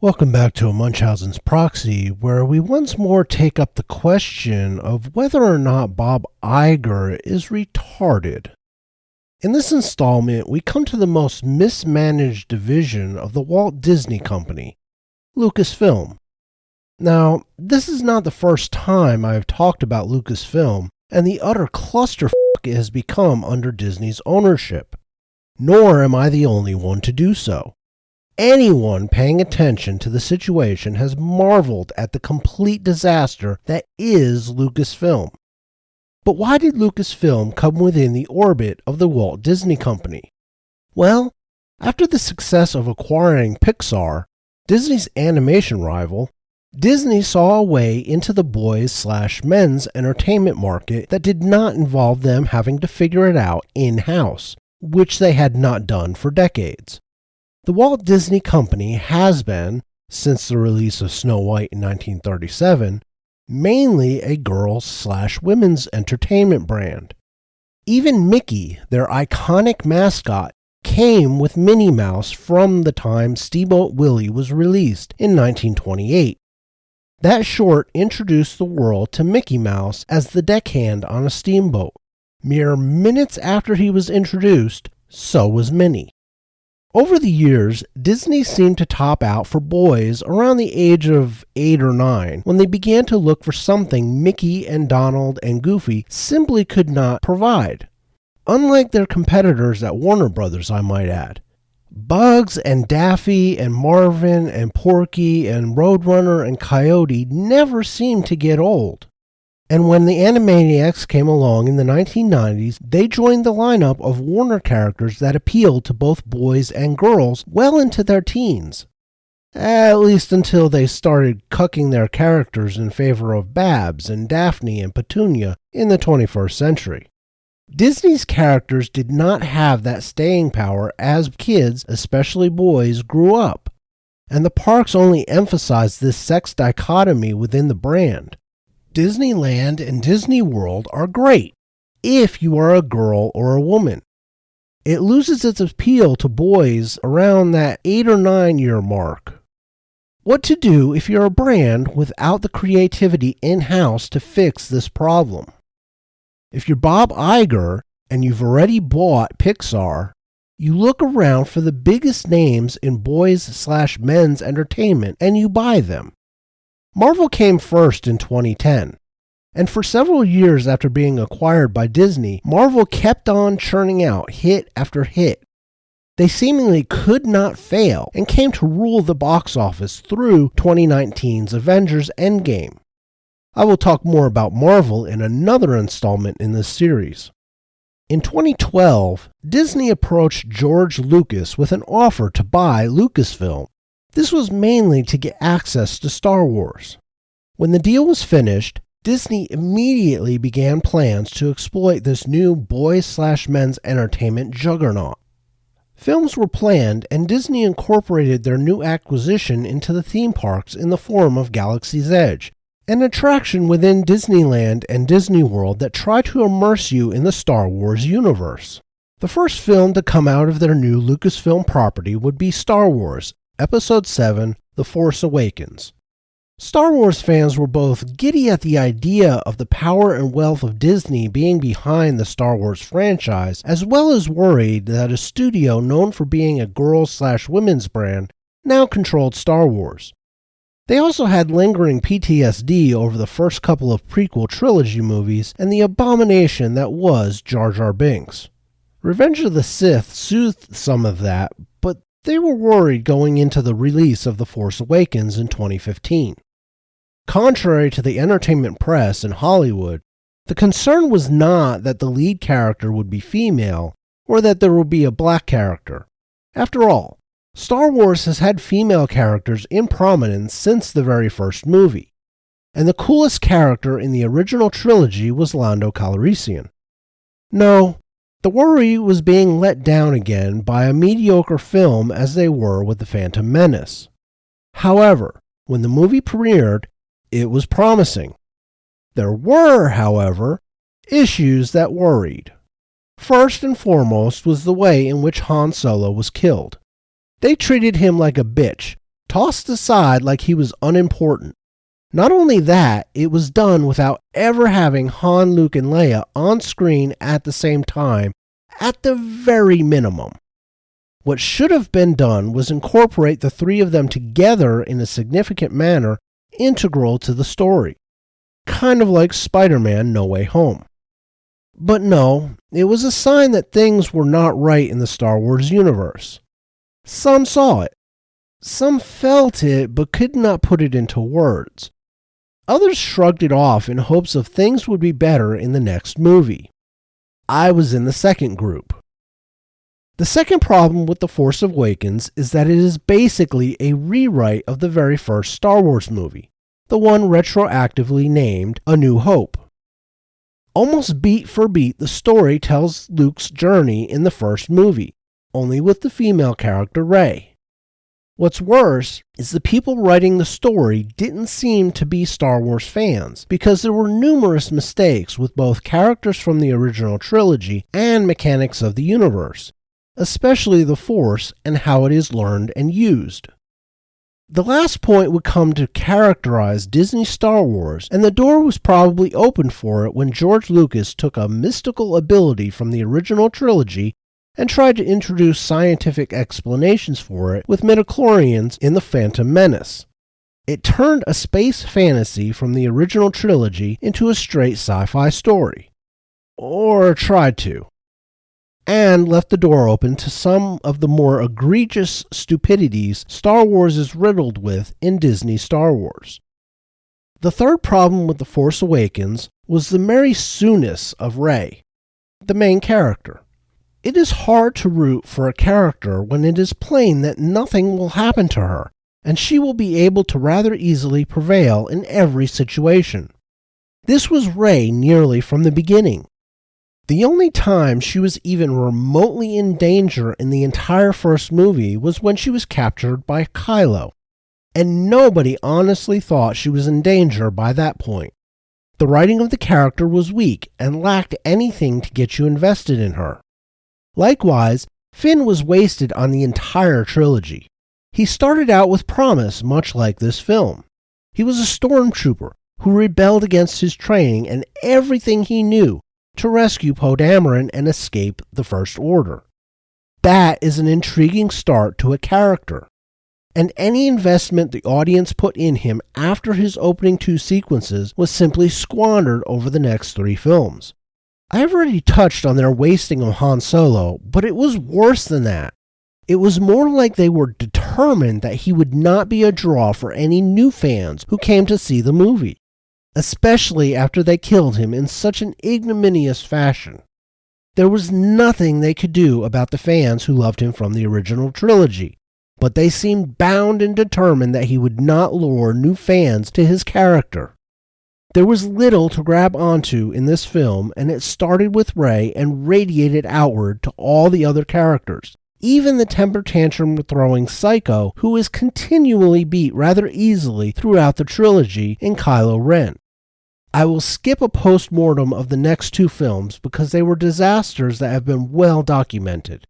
Welcome back to Munchausen's Proxy, where we once more take up the question of whether or not Bob Iger is retarded. In this installment, we come to the most mismanaged division of the Walt Disney Company, Lucasfilm. Now, this is not the first time I have talked about Lucasfilm and the utter clusterfuck it has become under Disney's ownership, nor am I the only one to do so. Anyone paying attention to the situation has marveled at the complete disaster that is Lucasfilm. But why did Lucasfilm come within the orbit of the Walt Disney Company? Well, after the success of acquiring Pixar, Disney's animation rival, Disney saw a way into the boys/men's entertainment market that did not involve them having to figure it out in-house, which they had not done for decades. The Walt Disney Company has been, since the release of Snow White in 1937, mainly a girls/women's entertainment brand. Even Mickey, their iconic mascot, came with Minnie Mouse from the time Steamboat Willie was released in 1928. That short introduced the world to Mickey Mouse as the deckhand on a steamboat. Mere minutes after he was introduced, so was Minnie. Over the years, Disney seemed to top out for boys around the age of 8 or 9 when they began to look for something Mickey and Donald and Goofy simply could not provide. Unlike their competitors at Warner Brothers, I might add. Bugs and Daffy and Marvin and Porky and Roadrunner and Coyote never seemed to get old. And when the Animaniacs came along in the 1990s, they joined the lineup of Warner characters that appealed to both boys and girls well into their teens. At least until they started cucking their characters in favor of Babs and Daphne and Petunia in the 21st century. Disney's characters did not have that staying power as kids, especially boys, grew up, and the parks only emphasized this sex dichotomy within the brand. Disneyland and Disney World are great if you are a girl or a woman. It loses its appeal to boys around that 8 or 9 year mark. What to do if you're a brand without the creativity in-house to fix this problem? If you're Bob Iger and you've already bought Pixar, you look around for the biggest names in boys/men's entertainment and you buy them. Marvel came first in 2010, and for several years after being acquired by Disney, Marvel kept on churning out hit after hit. They seemingly could not fail and came to rule the box office through 2019's Avengers Endgame. I will talk more about Marvel in another installment in this series. In 2012, Disney approached George Lucas with an offer to buy Lucasfilm. This was mainly to get access to Star Wars. When the deal was finished, Disney immediately began plans to exploit this new boys/men's entertainment juggernaut. Films were planned and Disney incorporated their new acquisition into the theme parks in the form of Galaxy's Edge, an attraction within Disneyland and Disney World that tried to immerse you in the Star Wars universe. The first film to come out of their new Lucasfilm property would be Star Wars, Episode 7, The Force Awakens. Star Wars fans were both giddy at the idea of the power and wealth of Disney being behind the Star Wars franchise, as well as worried that a studio known for being a girls/women's brand now controlled Star Wars. They also had lingering PTSD over the first couple of prequel trilogy movies and the abomination that was Jar Jar Binks. Revenge of the Sith soothed some of that, but they were worried going into the release of The Force Awakens in 2015. Contrary to the entertainment press in Hollywood, the concern was not that the lead character would be female or that there would be a black character. After all, Star Wars has had female characters in prominence since the very first movie, and the coolest character in the original trilogy was Lando Calrissian. No, the worry was being let down again by a mediocre film as they were with The Phantom Menace. However, when the movie premiered, it was promising. There were, however, issues that worried. First and foremost was the way in which Han Solo was killed. They treated him like a bitch, tossed aside like he was unimportant. Not only that, it was done without ever having Han, Luke, and Leia on screen at the same time, at the very minimum. What should have been done was incorporate the three of them together in a significant manner integral to the story, kind of like Spider-Man No Way Home. But no, it was a sign that things were not right in the Star Wars universe. Some saw it. Some felt it but could not put it into words. Others shrugged it off in hopes of things would be better in the next movie. I was in the second group. The second problem with The Force Awakens is that it is basically a rewrite of the very first Star Wars movie, the one retroactively named A New Hope. Almost beat for beat, the story tells Luke's journey in the first movie, only with the female character Rey. What's worse is the people writing the story didn't seem to be Star Wars fans, because there were numerous mistakes with both characters from the original trilogy and mechanics of the universe, especially the Force and how it is learned and used. The last point would come to characterize Disney Star Wars, and the door was probably opened for it when George Lucas took a mystical ability from the original trilogy and tried to introduce scientific explanations for it with midichlorians in The Phantom Menace. It turned a space fantasy from the original trilogy into a straight sci-fi story. Or tried to. And left the door open to some of the more egregious stupidities Star Wars is riddled with in Disney Star Wars. The third problem with The Force Awakens was the Mary Sue-ness of Rey, the main character. It is hard to root for a character when it is plain that nothing will happen to her, and she will be able to rather easily prevail in every situation. This was Rey nearly from the beginning. The only time she was even remotely in danger in the entire first movie was when she was captured by Kylo, and nobody honestly thought she was in danger by that point. The writing of the character was weak and lacked anything to get you invested in her. Likewise, Finn was wasted on the entire trilogy. He started out with promise, much like this film. He was a stormtrooper who rebelled against his training and everything he knew to rescue Poe Dameron and escape the First Order. That is an intriguing start to a character. And any investment the audience put in him after his opening two sequences was simply squandered over the next three films. I have already touched on their wasting of Han Solo, but it was worse than that. It was more like they were determined that he would not be a draw for any new fans who came to see the movie, especially after they killed him in such an ignominious fashion. There was nothing they could do about the fans who loved him from the original trilogy, but they seemed bound and determined that he would not lure new fans to his character. There was little to grab onto in this film, and it started with Rey and radiated outward to all the other characters, even the temper tantrum-throwing psycho who is continually beat rather easily throughout the trilogy in Kylo Ren. I will skip a post-mortem of the next two films because they were disasters that have been well documented.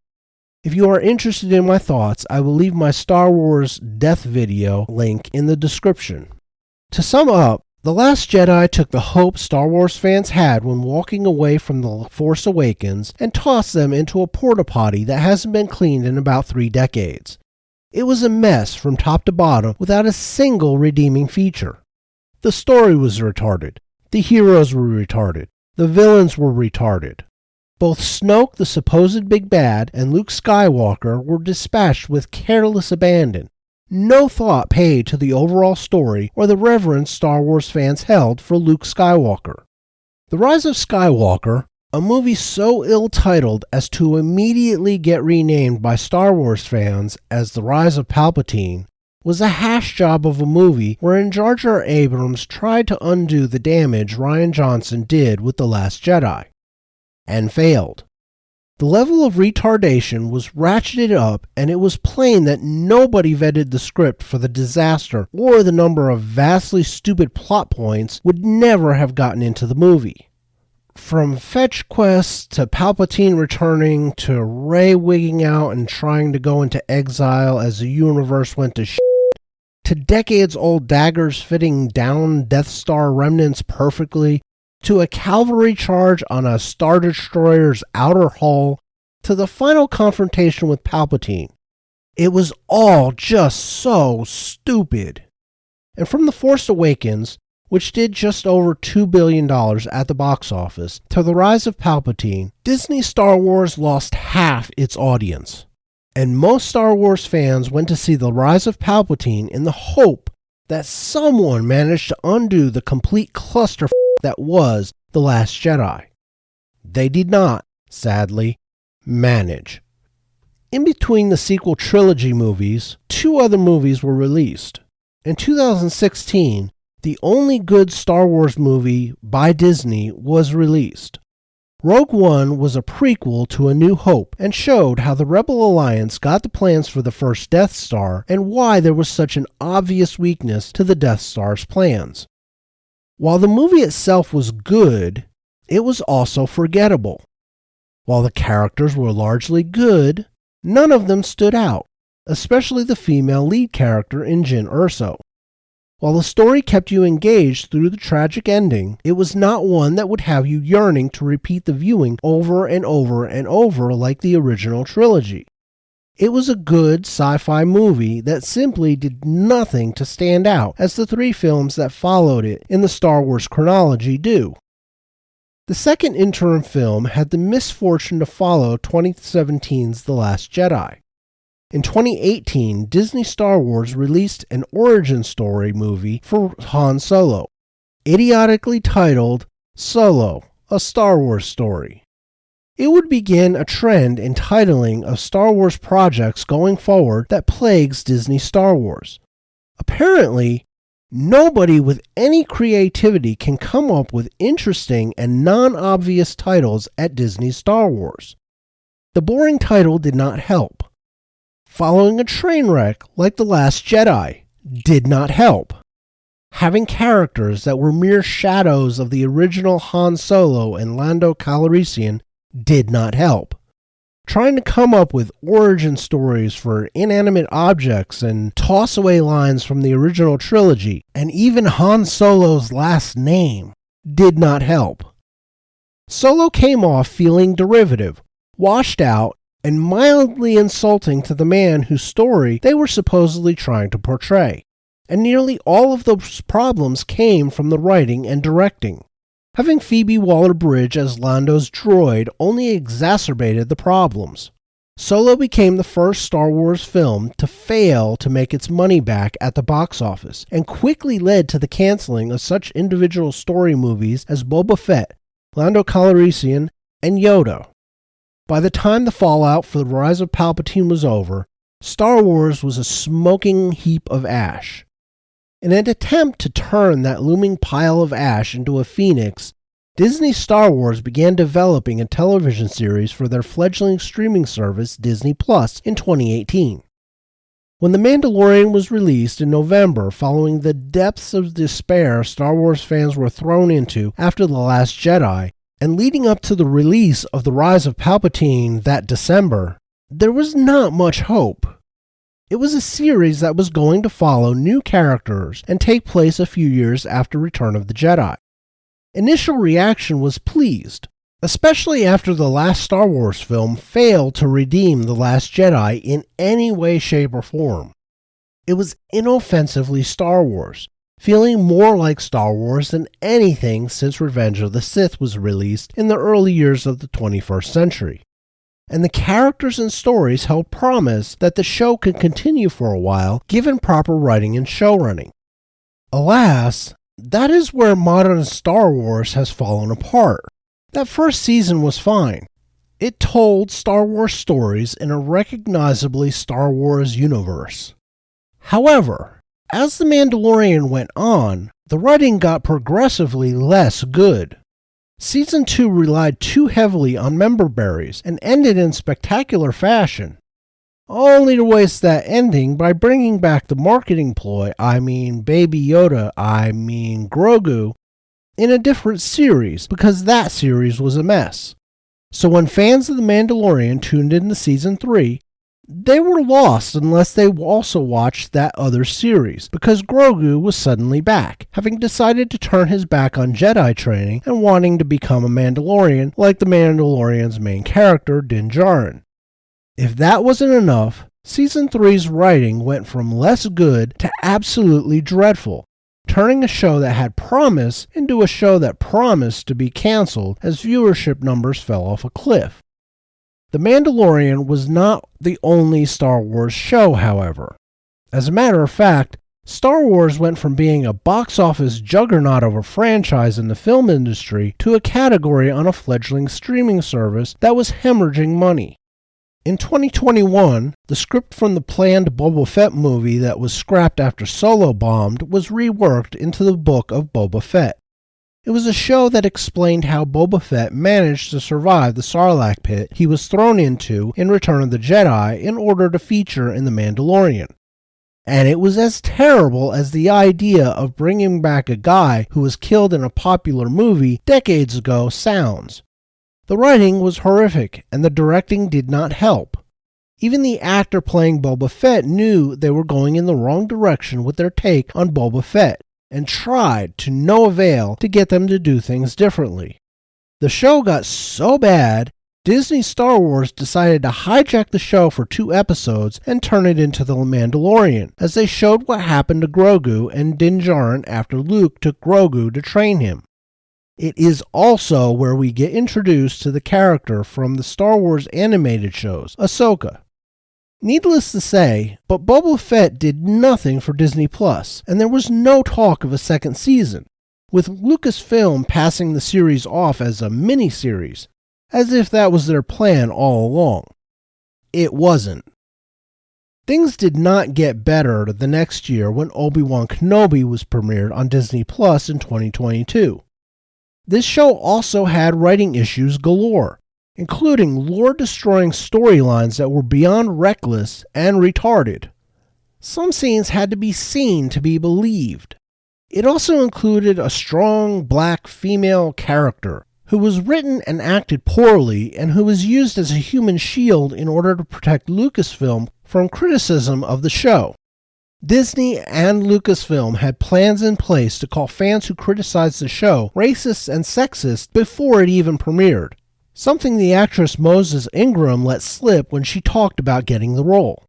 If you are interested in my thoughts, I will leave my Star Wars death video link in the description. To sum up, The Last Jedi took the hope Star Wars fans had when walking away from The Force Awakens and tossed them into a porta-potty that hasn't been cleaned in about 3 decades. It was a mess from top to bottom without a single redeeming feature. The story was retarded. The heroes were retarded. The villains were retarded. Both Snoke, the supposed big bad, and Luke Skywalker were dispatched with careless abandon. No thought paid to the overall story or the reverence Star Wars fans held for Luke Skywalker. The Rise of Skywalker, a movie so ill-titled as to immediately get renamed by Star Wars fans as The Rise of Palpatine, was a hash job of a movie wherein Jar Jar Abrams tried to undo the damage Rian Johnson did with The Last Jedi, and failed. The level of retardation was ratcheted up, and it was plain that nobody vetted the script for the disaster, or the number of vastly stupid plot points would never have gotten into the movie. From fetch quests to Palpatine returning to Rey wigging out and trying to go into exile as the universe went to shit, to decades-old daggers fitting down Death Star remnants perfectly, to a cavalry charge on a Star Destroyer's outer hull, to the final confrontation with Palpatine. It was all just so stupid. And from The Force Awakens, which did just over $2 billion at the box office, to The Rise of Palpatine, Disney Star Wars lost half its audience. And most Star Wars fans went to see The Rise of Palpatine in the hope that someone managed to undo the complete clusterfuck that was The Last Jedi. They did not, sadly, manage. In between the sequel trilogy movies, 2 other movies were released. In 2016, the only good Star Wars movie by Disney was released. Rogue One was a prequel to A New Hope and showed how the Rebel Alliance got the plans for the first Death Star and why there was such an obvious weakness to the Death Star's plans. While the movie itself was good, it was also forgettable. While the characters were largely good, none of them stood out, especially the female lead character in Jyn Erso. While the story kept you engaged through the tragic ending, it was not one that would have you yearning to repeat the viewing over and over and over like the original trilogy. It was a good sci-fi movie that simply did nothing to stand out as the 3 films that followed it in the Star Wars chronology do. The second interim film had the misfortune to follow 2017's The Last Jedi. In 2018, Disney Star Wars released an origin story movie for Han Solo, idiotically titled Solo, A Star Wars Story. It would begin a trend in titling of Star Wars projects going forward that plagues Disney Star Wars. Apparently, nobody with any creativity can come up with interesting and non-obvious titles at Disney Star Wars. The boring title did not help. Following a train wreck like The Last Jedi did not help. Having characters that were mere shadows of the original Han Solo and Lando Calrissian did not help. Trying to come up with origin stories for inanimate objects and toss away lines from the original trilogy and even Han Solo's last name did not help. Solo came off feeling derivative, washed out, and mildly insulting to the man whose story they were supposedly trying to portray. And nearly all of those problems came from the writing and directing. Having Phoebe Waller-Bridge as Lando's droid only exacerbated the problems. Solo became the first Star Wars film to fail to make its money back at the box office, and quickly led to the canceling of such individual story movies as Boba Fett, Lando Calrissian, and Yoda. By the time the fallout for The Rise of Palpatine was over, Star Wars was a smoking heap of ash. In an attempt to turn that looming pile of ash into a phoenix, Disney Star Wars began developing a television series for their fledgling streaming service Disney Plus in 2018. When The Mandalorian was released in November following the depths of despair Star Wars fans were thrown into after The Last Jedi, and leading up to the release of The Rise of Palpatine that December, there was not much hope. It was a series that was going to follow new characters and take place a few years after Return of the Jedi. Initial reaction was pleased, especially after the last Star Wars film failed to redeem The Last Jedi in any way, shape, or form. It was inoffensively Star Wars, feeling more like Star Wars than anything since Revenge of the Sith was released in the early years of the 21st century. And the characters and stories held promise that the show could continue for a while given proper writing and showrunning. Alas, that is where modern Star Wars has fallen apart. That first season was fine. It told Star Wars stories in a recognizably Star Wars universe. However, as The Mandalorian went on, the writing got progressively less good. Season 2 relied too heavily on member berries and ended in spectacular fashion, only to waste that ending by bringing back the marketing ploy, Baby Yoda, Grogu, in a different series because that series was a mess. So when fans of The Mandalorian tuned in to Season 3, they were lost unless they also watched that other series, because Grogu was suddenly back, having decided to turn his back on Jedi training and wanting to become a Mandalorian like the Mandalorian's main character, Din Djarin. If that wasn't enough, Season 3's writing went from less good to absolutely dreadful, turning a show that had promise into a show that promised to be canceled as viewership numbers fell off a cliff. The Mandalorian was not the only Star Wars show, however. As a matter of fact, Star Wars went from being a box office juggernaut of a franchise in the film industry to a category on a fledgling streaming service that was hemorrhaging money. In 2021, the script from the planned Boba Fett movie that was scrapped after Solo bombed was reworked into the Book of Boba Fett. It was a show that explained how Boba Fett managed to survive the Sarlacc pit he was thrown into in Return of the Jedi in order to feature in The Mandalorian. And it was as terrible as the idea of bringing back a guy who was killed in a popular movie decades ago sounds. The writing was horrific, and the directing did not help. Even the actor playing Boba Fett knew they were going in the wrong direction with their take on Boba Fett, and tried to no avail to get them to do things differently. The show got so bad, Disney Star Wars decided to hijack the show for 2 episodes and turn it into The Mandalorian, as they showed what happened to Grogu and Din Djarin after Luke took Grogu to train him. It is also where we get introduced to the character from the Star Wars animated shows, Ahsoka. Needless to say, but Boba Fett did nothing for Disney+, and there was no talk of a second season, with Lucasfilm passing the series off as a mini-series, as if that was their plan all along. It wasn't. Things did not get better the next year when Obi-Wan Kenobi was premiered on Disney+ in 2022. This show also had writing issues galore, including lore-destroying storylines that were beyond reckless and retarded. Some scenes had to be seen to be believed. It also included a strong black female character who was written and acted poorly and who was used as a human shield in order to protect Lucasfilm from criticism of the show. Disney and Lucasfilm had plans in place to call fans who criticized the show racist and sexist before it even premiered, something the actress Moses Ingram let slip when she talked about getting the role.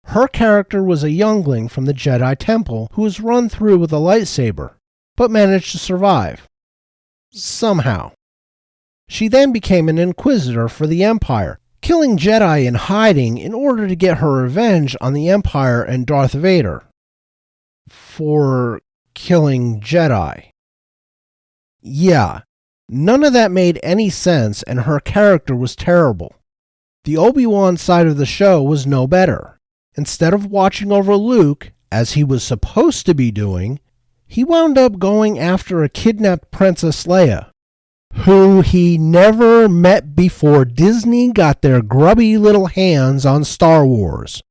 Her character was a youngling from the Jedi Temple who was run through with a lightsaber, but managed to survive. Somehow. She then became an inquisitor for the Empire, killing Jedi in hiding in order to get her revenge on the Empire and Darth Vader. For killing Jedi. Yeah, none of that made any sense, and her character was terrible. The Obi-Wan side of the show was no better. Instead of watching over Luke, as he was supposed to be doing, he wound up going after a kidnapped Princess Leia, who he never met before Disney got their grubby little hands on Star Wars.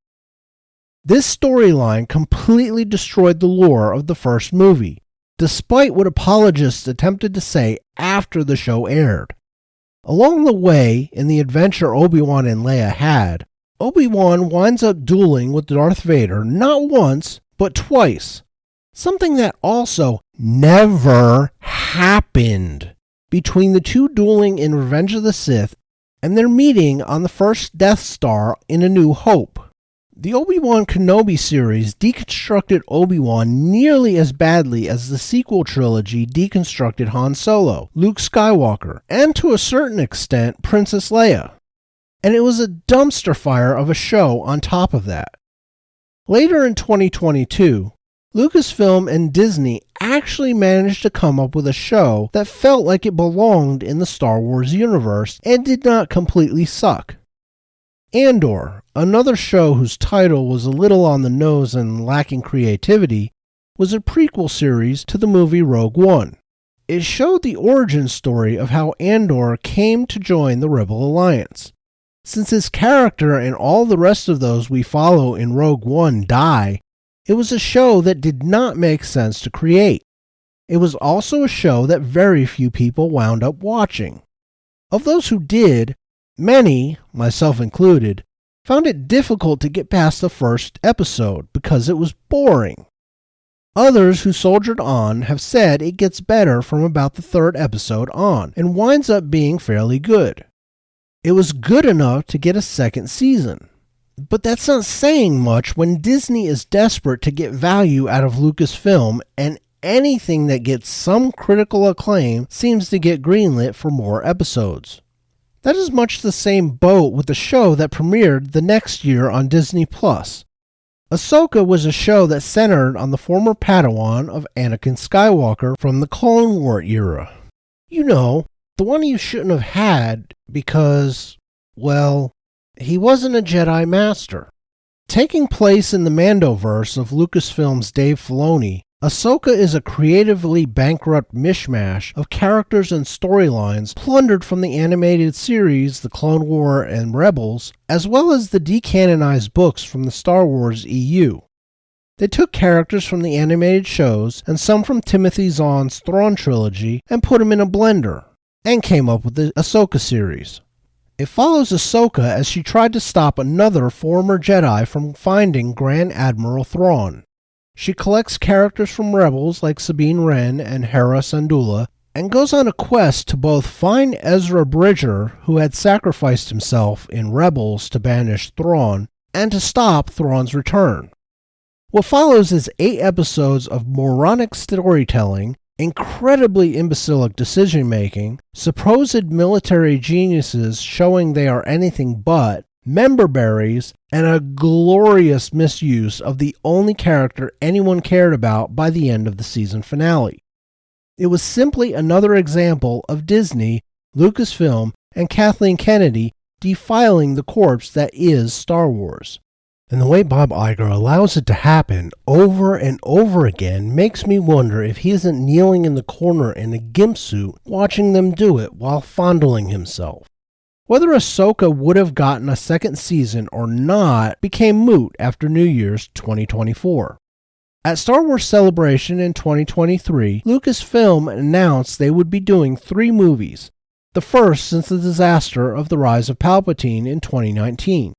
This storyline completely destroyed the lore of the first movie, despite what apologists attempted to say after the show aired. Along the way, in the adventure Obi-Wan and Leia had, Obi-Wan winds up dueling with Darth Vader not once, but twice. Something that also never happened between the two dueling in Revenge of the Sith and their meeting on the first Death Star in A New Hope. The Obi-Wan Kenobi series deconstructed Obi-Wan nearly as badly as the sequel trilogy deconstructed Han Solo, Luke Skywalker, and to a certain extent Princess Leia. And it was a dumpster fire of a show on top of that. Later in 2022, Lucasfilm and Disney actually managed to come up with a show that felt like it belonged in the Star Wars universe and did not completely suck. Andor, another show whose title was a little on the nose and lacking creativity, was a prequel series to the movie Rogue One. It showed the origin story of how Andor came to join the Rebel Alliance. Since his character and all the rest of those we follow in Rogue One die, it was a show that did not make sense to create. It was also a show that very few people wound up watching. Of those who did, many, myself included, found it difficult to get past the first episode because it was boring. Others who soldiered on have said it gets better from about the third episode on and winds up being fairly good. It was good enough to get a second season. But that's not saying much when Disney is desperate to get value out of Lucasfilm, and anything that gets some critical acclaim seems to get greenlit for more episodes. That is much the same boat with the show that premiered the next year on Disney+. Ahsoka was a show that centered on the former Padawan of Anakin Skywalker from the Clone War era. You know, the one you shouldn't have had because, well, he wasn't a Jedi Master. Taking place in the Mandoverse of Lucasfilm's Dave Filoni, Ahsoka is a creatively bankrupt mishmash of characters and storylines plundered from the animated series The Clone War and Rebels, as well as the decanonized books from the Star Wars EU. They took characters from the animated shows and some from Timothy Zahn's Thrawn trilogy and put them in a blender, and came up with the Ahsoka series. It follows Ahsoka as she tried to stop another former Jedi from finding Grand Admiral Thrawn. She collects characters from Rebels like Sabine Wren and Hera Syndulla, and goes on a quest to both find Ezra Bridger, who had sacrificed himself in Rebels to banish Thrawn, and to stop Thrawn's return. What follows is 8 episodes of moronic storytelling, incredibly imbecilic decision-making, supposed military geniuses showing they are anything but, member berries, and a glorious misuse of the only character anyone cared about by the end of the season finale. It was simply another example of Disney, Lucasfilm, and Kathleen Kennedy defiling the corpse that is Star Wars. And the way Bob Iger allows it to happen over and over again makes me wonder if he isn't kneeling in the corner in a gimp suit watching them do it while fondling himself. Whether Ahsoka would have gotten a second season or not became moot after New Year's 2024. At Star Wars Celebration in 2023, Lucasfilm announced they would be doing 3 movies, the first since the disaster of The Rise of Palpatine in 2019.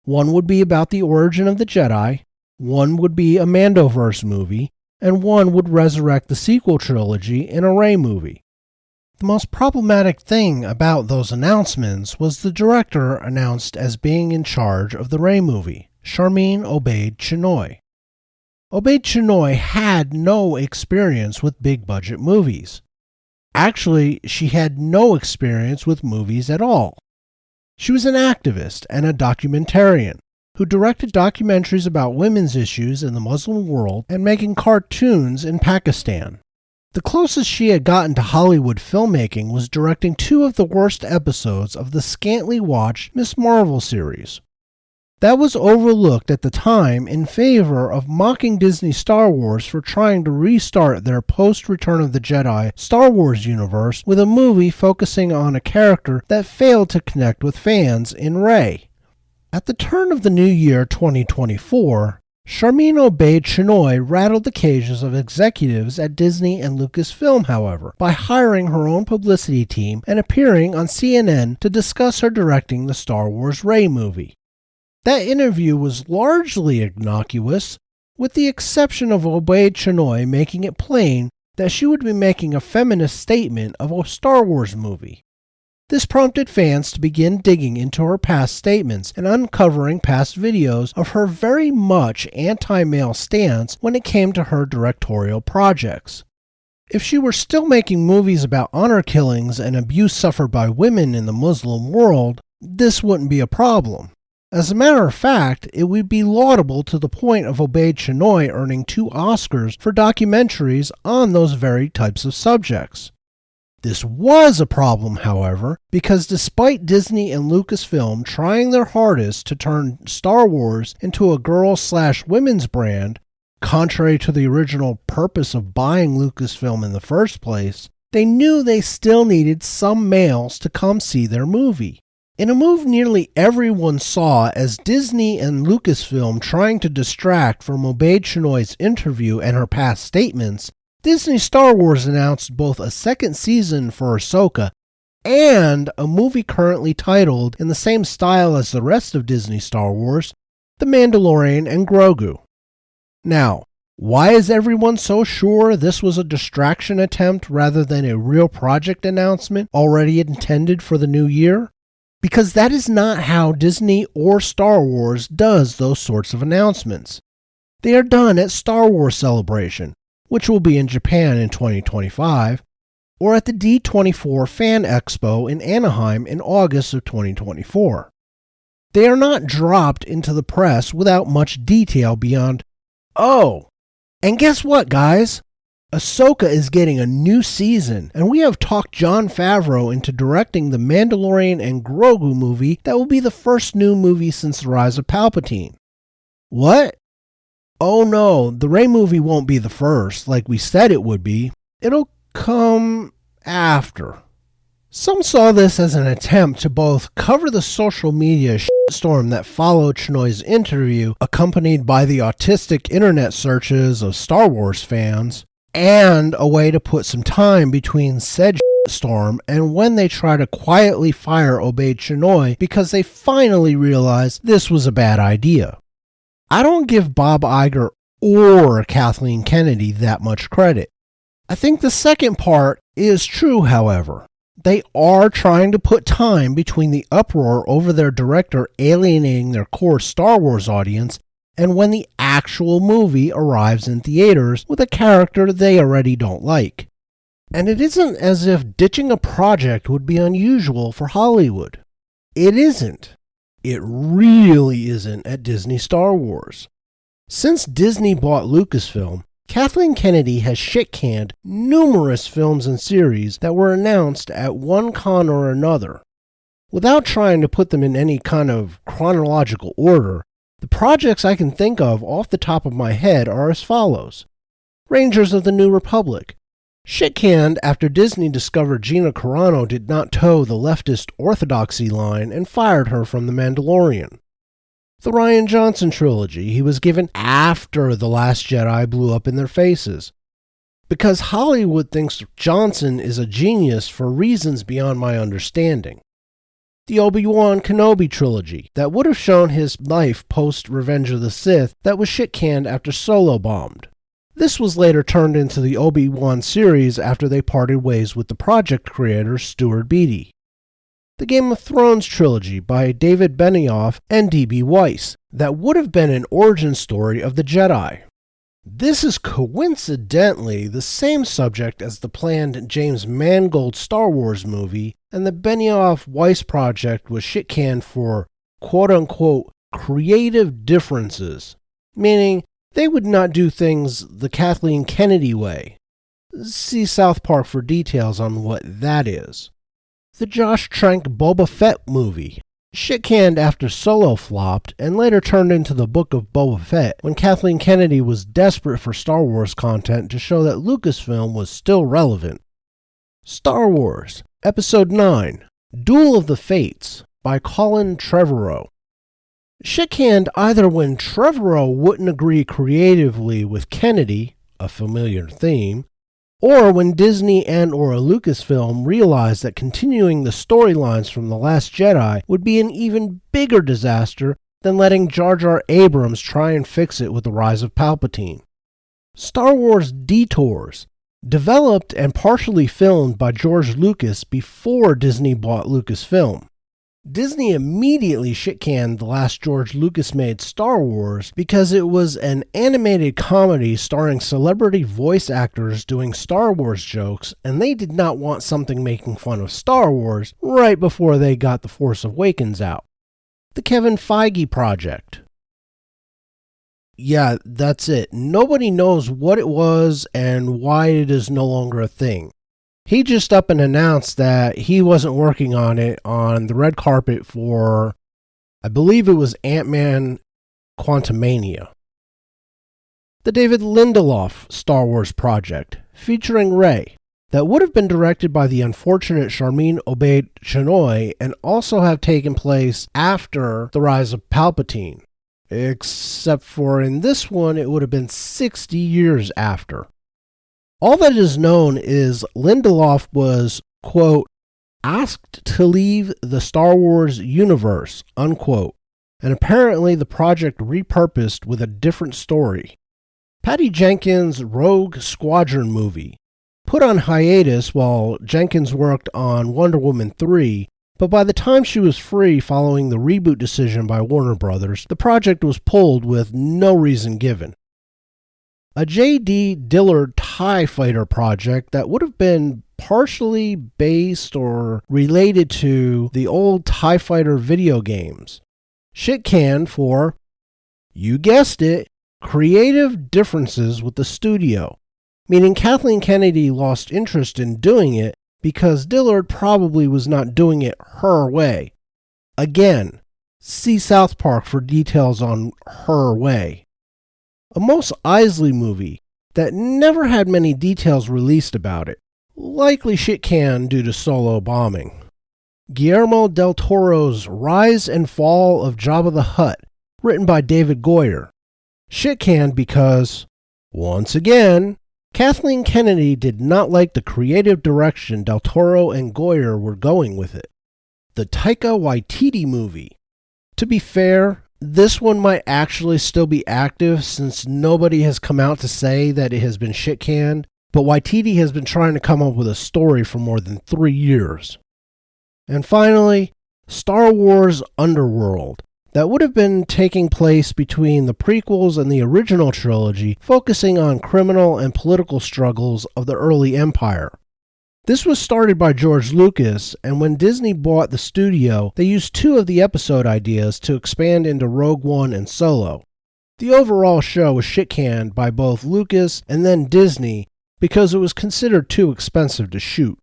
One would be about the origin of the Jedi, one would be a Mandoverse movie, and one would resurrect the sequel trilogy in a Rey movie. The most problematic thing about those announcements was the director announced as being in charge of the Rey movie, Sharmeen Obaid-Chinoy. Obaid-Chinoy had no experience with big-budget movies. Actually, she had no experience with movies at all. She was an activist and a documentarian who directed documentaries about women's issues in the Muslim world and making cartoons in Pakistan. The closest she had gotten to Hollywood filmmaking was directing 2 of the worst episodes of the scantily watched Ms. Marvel series. That was overlooked at the time in favor of mocking Disney Star Wars for trying to restart their post-Return of the Jedi Star Wars universe with a movie focusing on a character that failed to connect with fans in Rey. At the turn of the new year 2024, Sharmeen Obaid-Chinoy rattled the cages of executives at Disney and Lucasfilm, however, by hiring her own publicity team and appearing on CNN to discuss her directing the Star Wars Rey movie. That interview was largely innocuous, with the exception of Obaid-Chinoy making it plain that she would be making a feminist statement of a Star Wars movie. This prompted fans to begin digging into her past statements and uncovering past videos of her very much anti-male stance when it came to her directorial projects. If she were still making movies about honor killings and abuse suffered by women in the Muslim world, this wouldn't be a problem. As a matter of fact, it would be laudable to the point of Obaid-Chinoy earning 2 Oscars for documentaries on those very types of subjects. This was a problem, however, because despite Disney and Lucasfilm trying their hardest to turn Star Wars into a girl/women's brand, contrary to the original purpose of buying Lucasfilm in the first place, they knew they still needed some males to come see their movie. In a move nearly everyone saw as Disney and Lucasfilm trying to distract from Obaid-Chinoy's interview and her past statements, Disney Star Wars announced both a second season for Ahsoka and a movie currently titled in the same style as the rest of Disney Star Wars, The Mandalorian and Grogu. Now, why is everyone so sure this was a distraction attempt rather than a real project announcement already intended for the new year? Because that is not how Disney or Star Wars does those sorts of announcements. They are done at Star Wars Celebration, which will be in Japan in 2025, or at the D24 Fan Expo in Anaheim in August of 2024. They are not dropped into the press without much detail beyond, "Oh, and guess what, guys? Ahsoka is getting a new season, and we have talked Jon Favreau into directing the Mandalorian and Grogu movie that will be the first new movie since the rise of Palpatine." What? Oh no, the Rey movie won't be the first, like we said it would be. It'll come after. Some saw this as an attempt to both cover the social media shitstorm that followed Chinoy's interview, accompanied by the autistic internet searches of Star Wars fans, and a way to put some time between said shitstorm and when they try to quietly fire Obey Chinoy because they finally realized this was a bad idea. I don't give Bob Iger or Kathleen Kennedy that much credit. I think the second part is true, however. They are trying to put time between the uproar over their director alienating their core Star Wars audience and when the actual movie arrives in theaters with a character they already don't like. And it isn't as if ditching a project would be unusual for Hollywood. It isn't. It really isn't at Disney Star Wars. Since Disney bought Lucasfilm, Kathleen Kennedy has shit-canned numerous films and series that were announced at one con or another. Without trying to put them in any kind of chronological order, the projects I can think of off the top of my head are as follows. Rangers of the New Republic. Shit-canned after Disney discovered Gina Carano did not toe the leftist orthodoxy line and fired her from The Mandalorian. The Rian Johnson trilogy he was given after The Last Jedi blew up in their faces. Because Hollywood thinks Johnson is a genius for reasons beyond my understanding. The Obi-Wan Kenobi trilogy that would have shown his life post Revenge of the Sith that was shit-canned after Solo bombed. This was later turned into the Obi-Wan series after they parted ways with the project creator Stuart Beattie. The Game of Thrones trilogy by David Benioff and D.B. Weiss that would have been an origin story of the Jedi. This is coincidentally the same subject as the planned James Mangold Star Wars movie, and the Benioff-Weiss project was shit-canned for quote-unquote creative differences, meaning they would not do things the Kathleen Kennedy way. See South Park for details on what that is. The Josh Trank Boba Fett movie, shit-canned after Solo flopped and later turned into the Book of Boba Fett when Kathleen Kennedy was desperate for Star Wars content to show that Lucasfilm was still relevant. Star Wars, Episode 9, Duel of the Fates by Colin Trevorrow. Shit-canned either when Trevorrow wouldn't agree creatively with Kennedy, a familiar theme, or when Disney and or Lucasfilm realized that continuing the storylines from The Last Jedi would be an even bigger disaster than letting Jar Jar Abrams try and fix it with the rise of Palpatine. Star Wars Detours, developed and partially filmed by George Lucas before Disney bought Lucasfilm. Disney immediately shit-canned the last George Lucas made Star Wars because it was an animated comedy starring celebrity voice actors doing Star Wars jokes, and they did not want something making fun of Star Wars right before they got The Force Awakens out. The Kevin Feige Project. Yeah, that's it. Nobody knows what it was and why it is no longer a thing. He just up and announced that he wasn't working on it on the red carpet for, I believe it was Ant-Man Quantumania. The David Lindelof Star Wars project, featuring Rey, that would have been directed by the unfortunate Charmin Obaid-Chinoy and also have taken place after the rise of Palpatine, except for in this one it would have been 60 years after. All that is known is Lindelof was, quote, asked to leave the Star Wars universe, unquote, and apparently the project repurposed with a different story. Patty Jenkins' Rogue Squadron movie, put on hiatus while Jenkins worked on Wonder Woman 3, but by the time she was free following the reboot decision by Warner Brothers, the project was pulled with no reason given. A J.D. Dillard TIE Fighter project that would have been partially based or related to the old TIE Fighter video games. Shit canned for, you guessed it, creative differences with the studio, meaning Kathleen Kennedy lost interest in doing it because Dillard probably was not doing it her way. Again, see South Park for details on her way. A Mos Eisley movie that never had many details released about it, likely shit canned due to solo bombing. Guillermo del Toro's Rise and Fall of Jabba the Hutt, written by David Goyer. Shit canned because, once again, Kathleen Kennedy did not like the creative direction Del Toro and Goyer were going with it. The Taika Waititi movie. To be fair, this one might actually still be active since nobody has come out to say that it has been shit canned, but Waititi has been trying to come up with a story for more than 3 years. And finally, Star Wars Underworld, that would have been taking place between the prequels and the original trilogy, focusing on criminal and political struggles of the early empire. This was started by George Lucas, and when Disney bought the studio, they used 2 of the episode ideas to expand into Rogue One and Solo. The overall show was shit canned by both Lucas and then Disney because it was considered too expensive to shoot.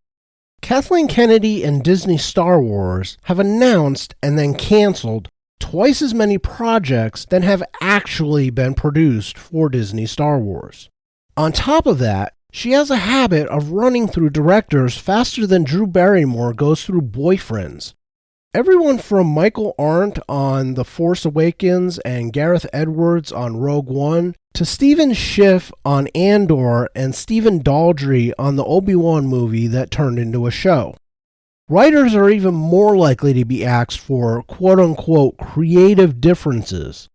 Kathleen Kennedy and Disney Star Wars have announced and then canceled twice as many projects than have actually been produced for Disney Star Wars. On top of that, she has a habit of running through directors faster than Drew Barrymore goes through boyfriends. Everyone from Michael Arndt on The Force Awakens and Gareth Edwards on Rogue One, to Stephen Schiff on Andor and Stephen Daldry on the Obi-Wan movie that turned into a show. Writers are even more likely to be asked for quote-unquote creative differences.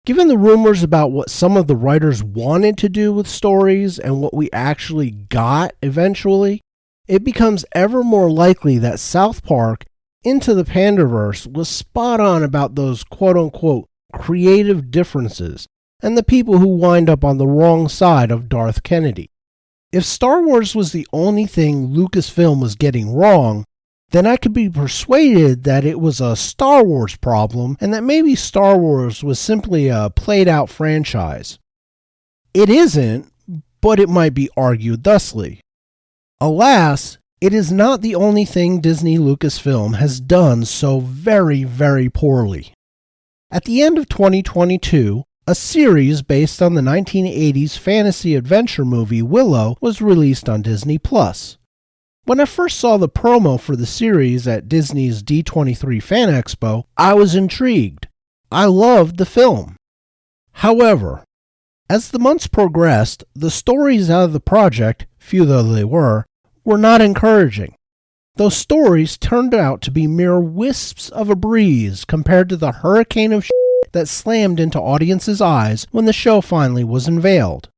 Given the rumors about what some of the writers wanted to do with stories and what we actually got eventually, it becomes ever more likely that South Park Into the Pandaverse was spot on about those quote-unquote creative differences and the people who wind up on the wrong side of Darth Kennedy. If Star Wars was the only thing Lucasfilm was getting wrong, then I could be persuaded that it was a Star Wars problem and that maybe Star Wars was simply a played-out franchise. It isn't, but it might be argued thusly. Alas, it is not the only thing Disney Lucasfilm has done so very, very poorly. At the end of 2022, a series based on the 1980s fantasy adventure movie Willow was released on Disney+. When I first saw the promo for the series at Disney's D23 Fan Expo, I was intrigued. I loved the film. However, as the months progressed, the stories out of the project, few though they were not encouraging. Those stories turned out to be mere wisps of a breeze compared to the hurricane of shit that slammed into audiences' eyes when the show finally was unveiled.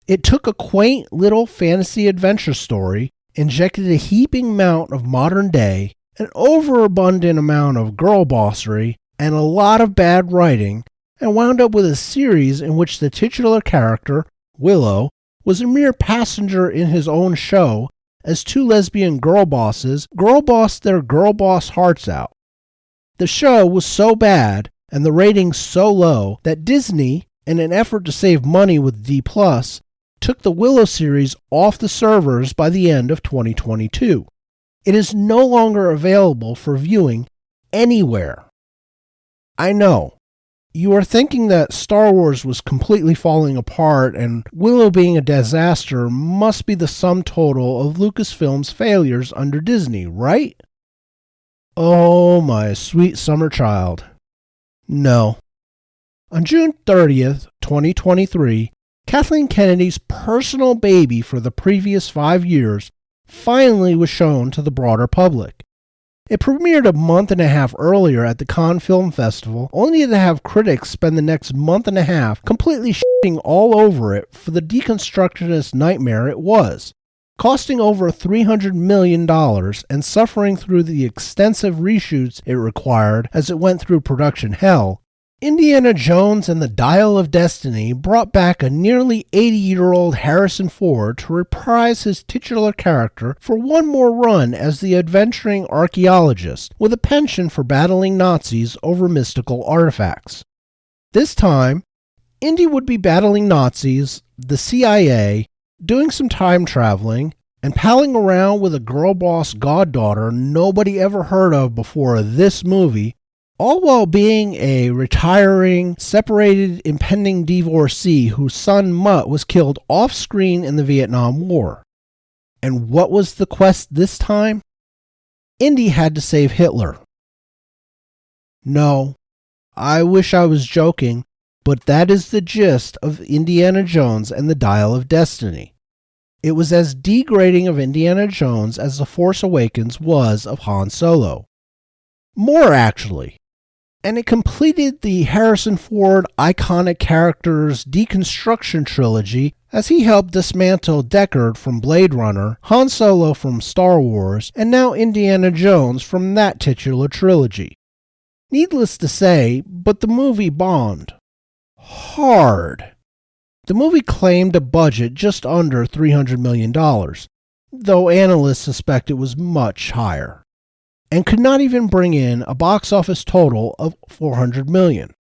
It took a quaint little fantasy adventure story, injected a heaping amount of modern day, an overabundant amount of girl bossery, and a lot of bad writing, and wound up with a series in which the titular character, Willow, was a mere passenger in his own show as 2 lesbian girl bosses girl bossed their girl boss hearts out. The show was so bad and the ratings so low that Disney, in an effort to save money with D+, took the Willow series off the servers by the end of 2022. It is no longer available for viewing anywhere. I know, you are thinking that Star Wars was completely falling apart and Willow being a disaster must be the sum total of Lucasfilm's failures under Disney, right? Oh, my sweet summer child. No. On June 30th, 2023, Kathleen Kennedy's personal baby for the previous 5 years, finally was shown to the broader public. It premiered a month and a half earlier at the Cannes Film Festival, only to have critics spend the next month and a half completely shitting all over it for the deconstructionist nightmare it was. Costing over $300 million and suffering through the extensive reshoots it required as it went through production hell, Indiana Jones and the Dial of Destiny brought back a nearly 80-year-old Harrison Ford to reprise his titular character for one more run as the adventuring archaeologist with a penchant for battling Nazis over mystical artifacts. This time, Indy would be battling Nazis, the CIA, doing some time traveling, and palling around with a girl boss goddaughter nobody ever heard of before this movie, all while being a retiring, separated, impending divorcee whose son Mutt was killed off-screen in the Vietnam War. And what was the quest this time? Indy had to save Hitler. No, I wish I was joking, but that is the gist of Indiana Jones and the Dial of Destiny. It was as degrading of Indiana Jones as The Force Awakens was of Han Solo. More, actually. And it completed the Harrison Ford iconic characters deconstruction trilogy as he helped dismantle Deckard from Blade Runner, Han Solo from Star Wars, and now Indiana Jones from that titular trilogy. Needless to say, but the movie bombed. Hard. The movie claimed a budget just under $300 million, though analysts suspect it was much higher, and could not even bring in a box office total of $400 million.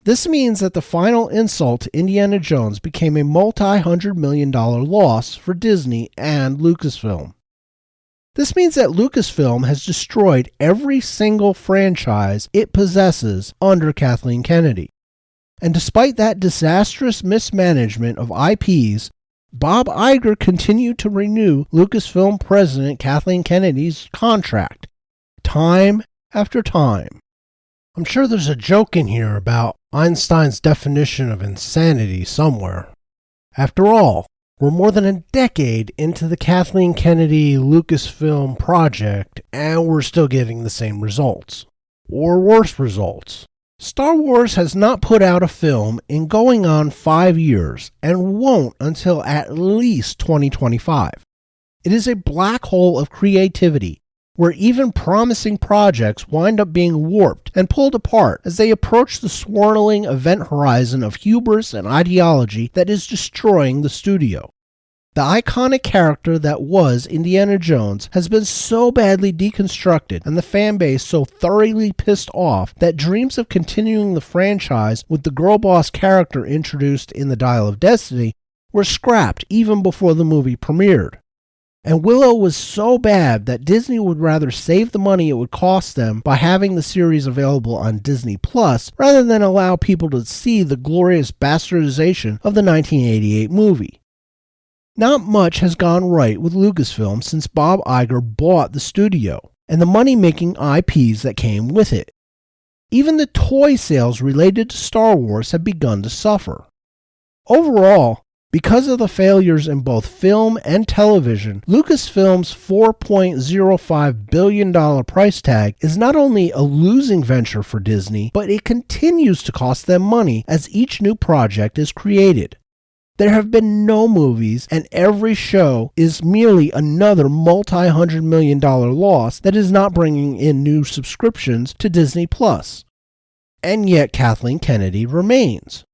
This means that the final insult to Indiana Jones became a multi-hundred-million-dollar loss for Disney and Lucasfilm. This means that Lucasfilm has destroyed every single franchise it possesses under Kathleen Kennedy. And despite that disastrous mismanagement of IPs, Bob Iger continued to renew Lucasfilm President Kathleen Kennedy's contract, time after time. I'm sure there's a joke in here about Einstein's definition of insanity somewhere. After all, we're more than a decade into the Kathleen Kennedy Lucasfilm project, and we're still getting the same results. Or worse results. Star Wars has not put out a film in going on 5 years, and won't until at least 2025. It is a black hole of creativity, where even promising projects wind up being warped and pulled apart as they approach the swirling event horizon of hubris and ideology that is destroying the studio. The iconic character that was Indiana Jones has been so badly deconstructed and the fanbase so thoroughly pissed off that dreams of continuing the franchise with the girl boss character introduced in the Dial of Destiny were scrapped even before the movie premiered. And Willow was so bad that Disney would rather save the money it would cost them by having the series available on Disney Plus rather than allow people to see the glorious bastardization of the 1988 movie. Not much has gone right with Lucasfilm since Bob Iger bought the studio, and the money-making IPs that came with it. Even the toy sales related to Star Wars have begun to suffer. Overall, because of the failures in both film and television, Lucasfilm's $4.05 billion price tag is not only a losing venture for Disney, but it continues to cost them money as each new project is created. There have been no movies, and every show is merely another multi-hundred-million-dollar loss that is not bringing in new subscriptions to Disney+. And yet Kathleen Kennedy remains.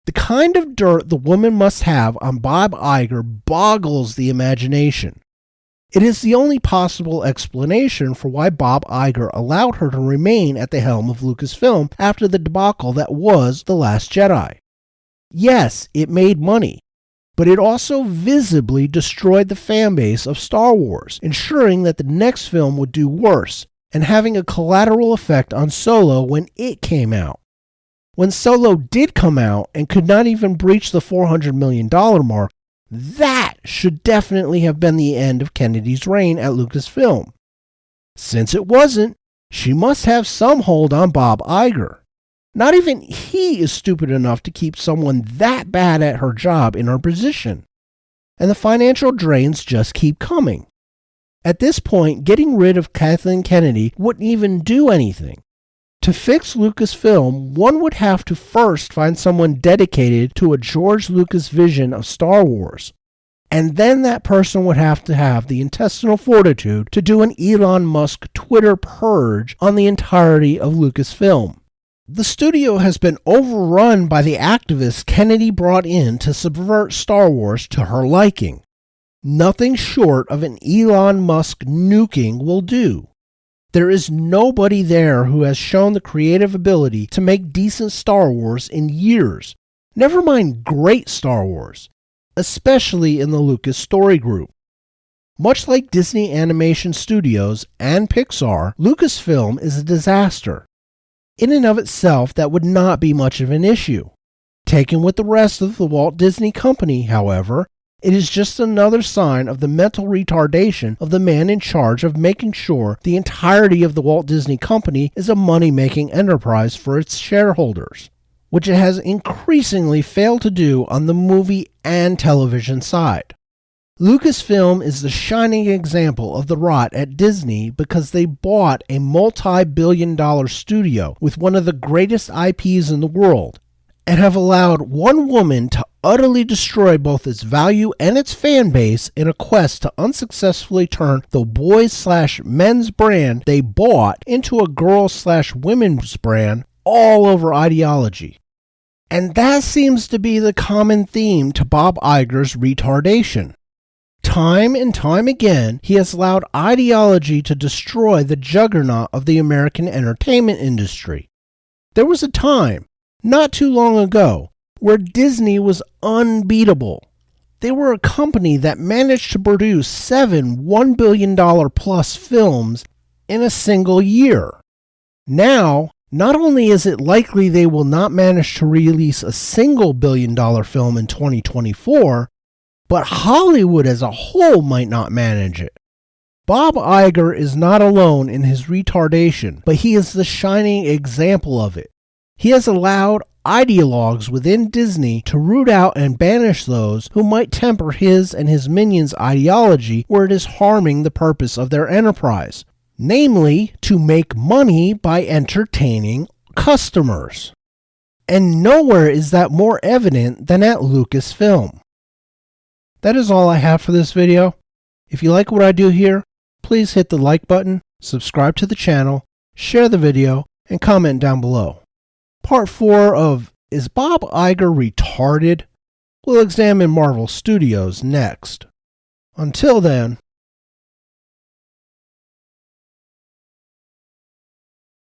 The kind of dirt the woman must have on Bob Iger boggles the imagination. It is the only possible explanation for why Bob Iger allowed her to remain at the helm of Lucasfilm after the debacle that was The Last Jedi. Yes, it made money, but it also visibly destroyed the fanbase of Star Wars, ensuring that the next film would do worse, and having a collateral effect on Solo when it came out. When Solo did come out and could not even breach the $400 million mark, that should definitely have been the end of Kennedy's reign at Lucasfilm. Since it wasn't, she must have some hold on Bob Iger. Not even he is stupid enough to keep someone that bad at her job in her position. and the financial drains just keep coming. At this point, getting rid of Kathleen Kennedy wouldn't even do anything. To fix Lucasfilm, one would have to first find someone dedicated to a George Lucas vision of Star Wars. And then that person would have to have the intestinal fortitude to do an Elon Musk Twitter purge on the entirety of Lucasfilm. The studio has been overrun by the activists Kennedy brought in to subvert Star Wars to her liking. Nothing short of an Elon Musk nuking will do. There is nobody there who has shown the creative ability to make decent Star Wars in years, never mind great Star Wars, especially in the Lucas Story Group. Much like Disney Animation Studios and Pixar, Lucasfilm is a disaster. In and of itself, that would not be much of an issue. Taken with the rest of the Walt Disney Company, however, it is just another sign of the mental retardation of the man in charge of making sure the entirety of the Walt Disney Company is a money-making enterprise for its shareholders, which it has increasingly failed to do on the movie and television side. Lucasfilm is the shining example of the rot at Disney because they bought a multi-billion-dollar studio with one of the greatest IPs in the world, and have allowed one woman to utterly destroy both its value and its fan base in a quest to unsuccessfully turn the boys/men's brand they bought into a girls/women's brand all over ideology. And that seems to be the common theme to Bob Iger's retardation. Time and time again, he has allowed ideology to destroy the juggernaut of the American entertainment industry. There was a time, not too long ago, where Disney was unbeatable. They were a company that managed to produce 7 $1 billion plus films in a single year. Now, not only is it likely they will not manage to release a single $1 billion film in 2024, but Hollywood as a whole might not manage it. Bob Iger is not alone in his retardation, but he is the shining example of it. He has allowed ideologues within Disney to root out and banish those who might temper his and his minions' ideology where it is harming the purpose of their enterprise, namely to make money by entertaining customers. And nowhere is that more evident than at Lucasfilm. That is all I have for this video. If you like what I do here, please hit the like button, subscribe to the channel, share the video, and comment down below. Part 4 of Is Bob Iger Retarded? We'll examine Marvel Studios next. Until then,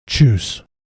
tschüss.